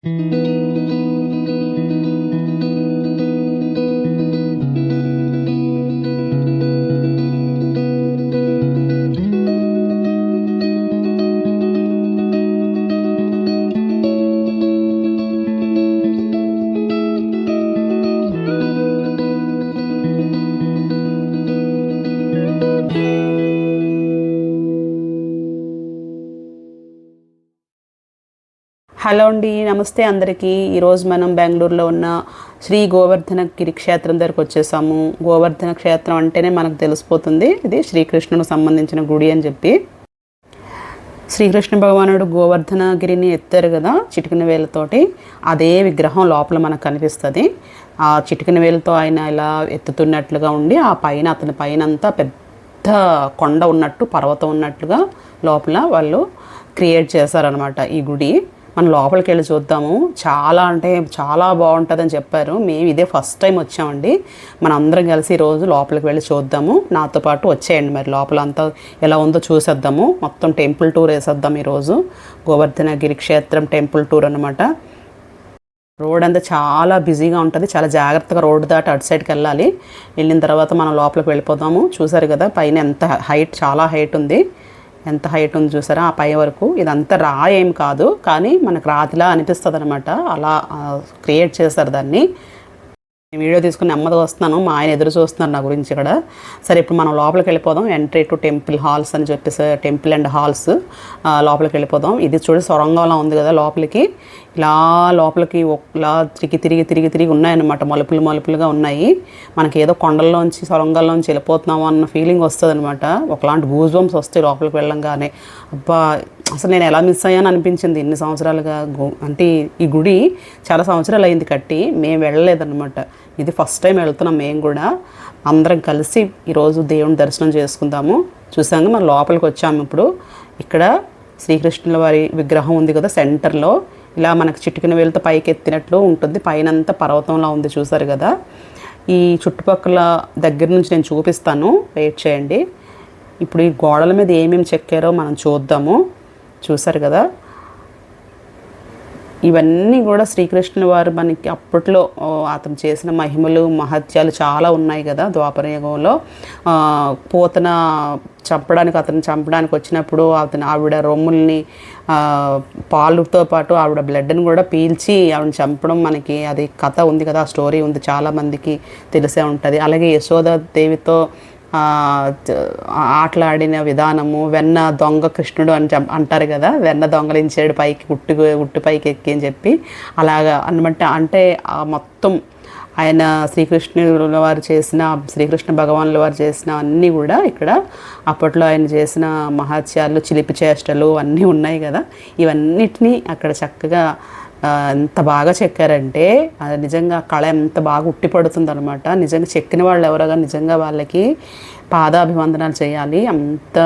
Hello అండి, నమస్తే అందరికీ. ఈరోజు మనం బెంగళూరులో ఉన్న శ్రీ గోవర్ధన గిరి క్షేత్రం దగ్గరకు వచ్చేసాము. గోవర్ధన క్షేత్రం అంటేనే మనకు తెలిసిపోతుంది ఇది శ్రీకృష్ణునికి సంబంధించిన గుడి అని చెప్పి. శ్రీకృష్ణ భగవానుడు గోవర్ధన గిరిని ఎత్తారు కదా చిటికిన వేలతోటి. అదే విగ్రహం లోపల మనకు కనిపిస్తుంది. ఆ చిటికిన వేలతో ఆయన ఇలా ఎత్తుతున్నట్లుగా ఉండి ఆ పైన అతని పైన అంతా పెద్ద కొండ ఉన్నట్టు, పర్వతం ఉన్నట్లుగా లోపల వాళ్ళు క్రియేట్ చేశారనమాట ఈ గుడి. మనం లోపలికి వెళ్ళి చూద్దాము. చాలా అంటే చాలా బాగుంటుందని చెప్పారు. మేము ఇదే ఫస్ట్ టైం వచ్చామండి. మనం అందరం కలిసి ఈరోజు లోపలికి వెళ్ళి చూద్దాము. నాతో పాటు వచ్చేయండి. మరి లోపల అంతా ఎలా ఉందో చూసేద్దాము. మొత్తం టెంపుల్ టూర్ వేసేద్దాం ఈరోజు. గోవర్ధన గిరి క్షేత్రం టెంపుల్ టూర్ అనమాట. రోడ్ అంతా చాలా బిజీగా ఉంటుంది. చాలా జాగ్రత్తగా రోడ్డు దాటి అటు సైడ్కి వెళ్ళాలి. వెళ్ళిన తర్వాత మనం లోపలికి వెళ్ళిపోదాము. చూసారు కదా పైన ఎంత హైట్, చాలా హైట్ ఉంది. ఎంత హైట్ ఉంది చూసారా ఆ పై వరకు. ఇదంతా రాయి ఏం కాదు, కానీ మనకు రాతిలా అనిపిస్తుంది అనమాట. అలా క్రియేట్ చేస్తారు దాన్ని. వీడియో తీసుకుని నెమ్మదిగా వస్తున్నాను. మా ఆయన ఎదురు చూస్తున్నారు నా గురించి ఇక్కడ. సరే, ఇప్పుడు మనం లోపలికి వెళ్ళిపోదాం. ఎంట్రీ టు టెంపుల్ హాల్స్ అని చెప్పేసి, టెంపుల్ అండ్ హాల్స్ లోపలికి వెళ్ళిపోదాం. ఇది చూడు సొరంగంలా ఉంది కదా లోపలికి. ఇలా లోపలికి ఇలా తిరిగి ఉన్నాయన్నమాట. మలుపులుగా ఉన్నాయి. మనకి ఏదో కొండల్లోంచి సొరంగాల్లోంచి వెళ్ళిపోతున్నాము అన్న ఫీలింగ్ వస్తుంది అనమాట. ఒకలాంటి గూజ్ బంప్స్ వస్తాయి లోపలికి వెళ్ళంగానే. అబ్బా, అసలు నేను ఎలా మిస్ అయ్యాను అనిపించింది ఇన్ని సంవత్సరాలుగా. అంటే ఈ గుడి చాలా సంవత్సరాలు అయింది కట్టి, మేము వెళ్ళలేదన్నమాట. ఇది ఫస్ట్ టైం వెళ్తున్నాం మేము కూడా. అందరం కలిసి ఈరోజు దేవుని దర్శనం చేసుకుందాము. చూసాము, మనం లోపలికి వచ్చాము. ఇప్పుడు ఇక్కడ శ్రీకృష్ణుల వారి విగ్రహం ఉంది కదా సెంటర్లో. ఇలా మనకు చిటికిన వేలుతో పైకి ఎత్తినట్లు ఉంటుంది. పైనంతా పర్వతంలా ఉంది చూసారు కదా. ఈ చుట్టుపక్కల దగ్గర నుంచి నేను చూపిస్తాను, వెయిట్ చేయండి. ఇప్పుడు ఈ గోడల మీద ఏమేమి చెక్కారో మనం చూద్దాము. చూసారు కదా, ఇవన్నీ కూడా శ్రీకృష్ణుల వారు మనకి అప్పట్లో అతను చేసిన మహిమలు మహత్యాలు చాలా ఉన్నాయి కదా. ద్వాపరయుగంలో పోతన అతను చంపడానికి వచ్చినప్పుడు ఆవిడ రొమ్ముల్ని పాలుతో పాటు ఆవిడ బ్లడ్ని కూడా పీల్చి ఆవిడని చంపడం, మనకి అది కథ ఉంది కదా, ఆ స్టోరీ ఉంది, చాలామందికి తెలిసే ఉంటుంది. అలాగే యశోదాదేవితో ఆటలాడిన విధానము, వెన్న దొంగ కృష్ణుడు అని అంటారు కదా, వెన్న దొంగలించాడు పైకి ఉట్టు పైకి ఎక్కి అని చెప్పి. అలాగా అనమాట. అంటే మొత్తం ఆయన శ్రీకృష్ణ భగవానుల వారు చేసిన అన్నీ కూడా ఇక్కడ అప్పట్లో ఆయన చేసిన మహత్యాలు, చిలిపి చేష్టలు అన్నీ ఉన్నాయి కదా. ఇవన్నిటినీ అక్కడ చక్కగా ఎంత బాగా చెక్కారంటే అది నిజంగా కళ ఎంత బాగా ఉట్టిపడుతుంది అనమాట. నిజంగా చెక్కిన వాళ్ళు ఎవరగా నిజంగా వాళ్ళకి పాదాభివందనాలు చేయాలి. అంత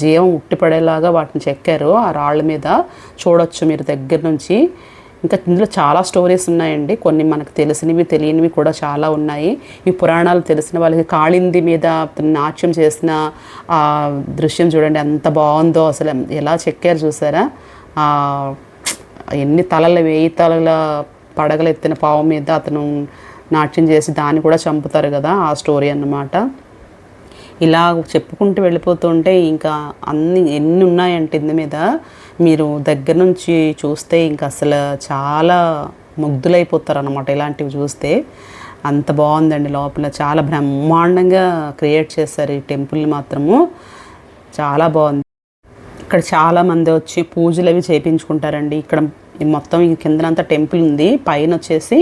జీవం ఉట్టిపడేలాగా వాటిని చెక్కారు. ఆ రాళ్ళ మీద చూడొచ్చు మీరు దగ్గర నుంచి. ఇంకా ఇందులో చాలా స్టోరీస్ ఉన్నాయండి. కొన్ని మనకు తెలిసినవి, తెలియనివి కూడా చాలా ఉన్నాయి. ఈ పురాణాలు తెలిసిన వాళ్ళకి కాళింది మీద నాట్యం చేసిన ఆ దృశ్యం చూడండి ఎంత బాగుందో. అసలు ఎలా చెక్కారు చూసారా. ఎన్ని తలల 1000 తలల పడగలు ఎత్తిన పావు మీద అతను నాట్యం చేసి దాన్ని కూడా చంపుతారు కదా, ఆ స్టోరీ అన్నమాట. ఇలా చెప్పుకుంటూ వెళ్ళిపోతుంటే ఇంకా ఎన్ని ఉన్నాయంటే ఇందు మీద మీరు దగ్గర నుంచి చూస్తే ఇంకా అసలు చాలా ముగ్ధులైపోతారు అన్నమాట. ఇలాంటివి చూస్తే అంత బాగుందండి. లోపల చాలా బ్రహ్మాండంగా క్రియేట్ చేశారు ఈ టెంపుల్ని మాత్రము. చాలా బాగుంది. ఇక్కడ చాలామంది వచ్చి పూజలు అవి చేయించుకుంటారండి. ఇక్కడ మొత్తం ఈ కిందనంతా టెంపుల్ ఉంది, పైన వచ్చేసి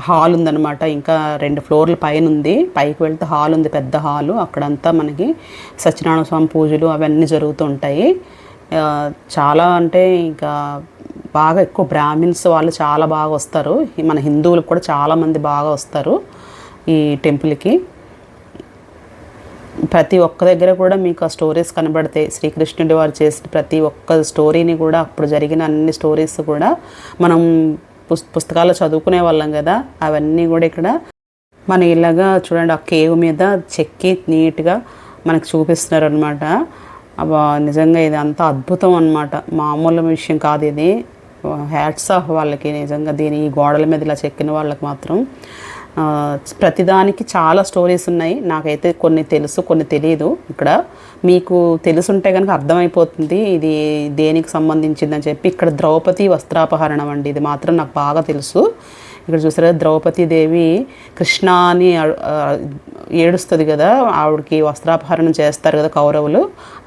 హాల్ ఉందన్నమాట. ఇంకా 2 ఫ్లోర్లు పైన ఉంది. పైకి వెళ్తే హాల్ ఉంది, పెద్ద హాలు. అక్కడంతా మనకి సత్యనారాయణ స్వామి పూజలు అవన్నీ జరుగుతూ ఉంటాయి. చాలా అంటే ఇంకా బాగా ఎక్కువ బ్రాహ్మిన్స్ వాళ్ళు చాలా బాగా వస్తారు. మన హిందువులకు కూడా చాలామంది బాగా వస్తారు ఈ టెంపుల్కి. ప్రతి ఒక్క దగ్గర కూడా మీకు ఆ స్టోరీస్ కనబడతాయి. శ్రీకృష్ణుడి వారు చేసిన ప్రతి ఒక్క స్టోరీని కూడా, అప్పుడు జరిగిన అన్ని స్టోరీస్ కూడా మనం పుస్తకాల్లో చదువుకునే వాళ్ళం కదా, అవన్నీ కూడా ఇక్కడ మన ఇలాగా చూడండి. ఆ కేవ్ మీద చెక్కి నీట్గా మనకు చూపిస్తున్నారు అనమాట. నిజంగా ఇది అంత అద్భుతం అనమాట. మామూలు విషయం కాదు ఇది. హ్యాట్స్ ఆఫ్ వాళ్ళకి నిజంగా. దీని ఈ గోడల మీద ఇలా చెక్కిన వాళ్ళకి మాత్రం ప్రతిదానికి చాలా స్టోరీస్ ఉన్నాయి. నాకైతే కొన్ని తెలుసు, కొన్ని తెలియదు. ఇక్కడ మీకు తెలుసుంటే కనుక అర్థమైపోతుంది ఇది దేనికి సంబంధించిందని చెప్పి. ఇక్కడ ద్రౌపది వస్త్రాపహరణం అండి, ఇది మాత్రం నాకు బాగా తెలుసు. ఇక్కడ చూసారా, ద్రౌపదీదేవి కృష్ణ అని ఏడుస్తుంది కదా, ఆవిడకి వస్త్రాపహరణం చేస్తారు కదా కౌరవులు.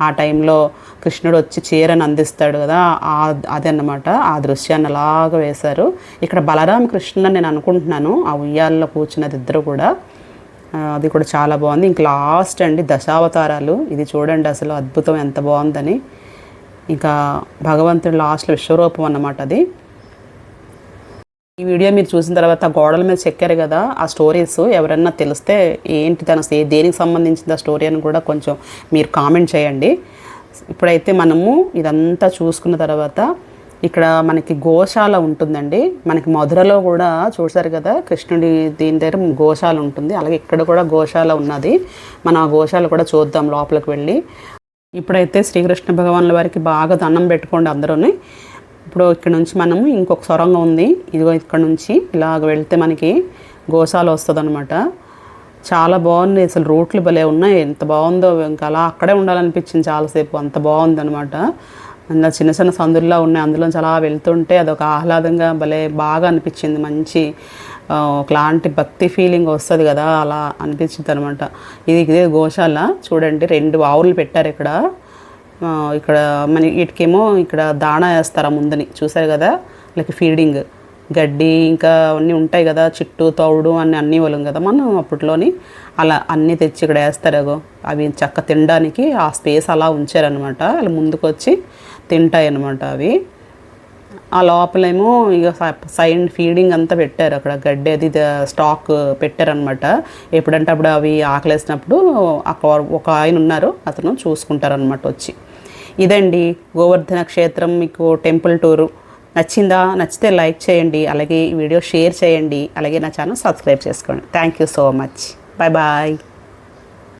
ఆ టైంలో కృష్ణుడు వచ్చి చీరను అందిస్తాడు కదా, అదన్నమాట. ఆ దృశ్యాన్ని అలాగా వేశారు. ఇక్కడ బలరామ కృష్ణ నేను అనుకుంటున్నాను, ఆ ఉయ్యాల్లో కూర్చున్నది ఇద్దరు కూడా. అది కూడా చాలా బాగుంది. ఇంక లాస్ట్ అండి దశావతారాలు, ఇది చూడండి అసలు అద్భుతం ఎంత బాగుందని. ఇంకా భగవంతుడు లాస్ట్లో విశ్వరూపం అన్నమాట అది. ఈ వీడియో మీరు చూసిన తర్వాత గోడల మీద చెక్కారు కదా ఆ స్టోరీస్, ఎవరన్నా తెలిస్తే ఏంటి దేనికి సంబంధించిన స్టోరీ అని కూడా కొంచెం మీరు కామెంట్ చేయండి. ఇప్పుడైతే మనము ఇదంతా చూసుకున్న తర్వాత ఇక్కడ మనకి గోశాల ఉంటుందండి. మనకి మధురలో కూడా చూసారు కదా కృష్ణుడి దీని దగ్గర గోశాల ఉంటుంది, అలాగే ఇక్కడ కూడా గోశాల ఉన్నది. మనం ఆ గోశాల కూడా చూద్దాం లోపలికి వెళ్ళి. ఇప్పుడైతే శ్రీకృష్ణ భగవానుల వారికి బాగా దండం పెట్టుకోండి అందరూని. ఇప్పుడు ఇక్కడ నుంచి మనము ఇంకొక సొరంగం ఉంది, ఇదిగో ఇక్కడ నుంచి ఇలాగ వెళ్తే మనకి గోశాల వస్తుంది అనమాట. చాలా బాగుంది అసలు, రూట్లు భలే ఉన్నాయి, ఎంత బాగుందో. ఇంకా అలా అక్కడే ఉండాలనిపించింది చాలాసేపు, అంత బాగుందనమాట. అందులో చిన్న చిన్న సందుల్లో ఉన్నాయి, అందులోంచి అలా వెళ్తుంటే అదొక ఆహ్లాదంగా భలే బాగా అనిపించింది. మంచి ఒకలాంటి భక్తి ఫీలింగ్ వస్తుంది కదా, అలా అనిపించింది అనమాట. ఇదే గోశాల చూడండి, 2 ఆవులు పెట్టారు ఇక్కడ. ఇక్కడ మన వీటికేమో ఇక్కడ దాణా వేస్తారు ముందని చూసారు కదా, లైక్ ఫీడింగ్ గడ్డి ఇంకా అన్నీ ఉంటాయి కదా, చిట్టు తౌడు అన్నీ వాళ్ళం కదా మనం అప్పట్లోని. అలా అన్నీ తెచ్చి ఇక్కడ వేస్తారు. అవి చక్క తినడానికి ఆ స్పేస్ అలా ఉంచారనమాట. అలా ముందుకు వచ్చి తింటాయి అన్నమాట అవి. ఆ లోపలేమో ఇక సైడ్ ఫీడింగ్ అంతా పెట్టారు, అక్కడ గడ్డి అది స్టాక్ పెట్టారనమాట. ఎప్పుడంటే అప్పుడు అవి ఆకలేసినప్పుడు ఒక ఆయన ఉన్నారు, అతను చూసుకుంటారనమాట వచ్చి. ఇదండి గోవర్ధన క్షేత్రం మీకు టెంపుల్ టూరు. నచ్చిందా? నచ్చితే లైక్ చేయండి, అలాగే ఈ వీడియో షేర్ చేయండి, అలాగే నా ఛానల్ సబ్స్క్రైబ్ చేసుకోండి. Thank you so much. Bye bye.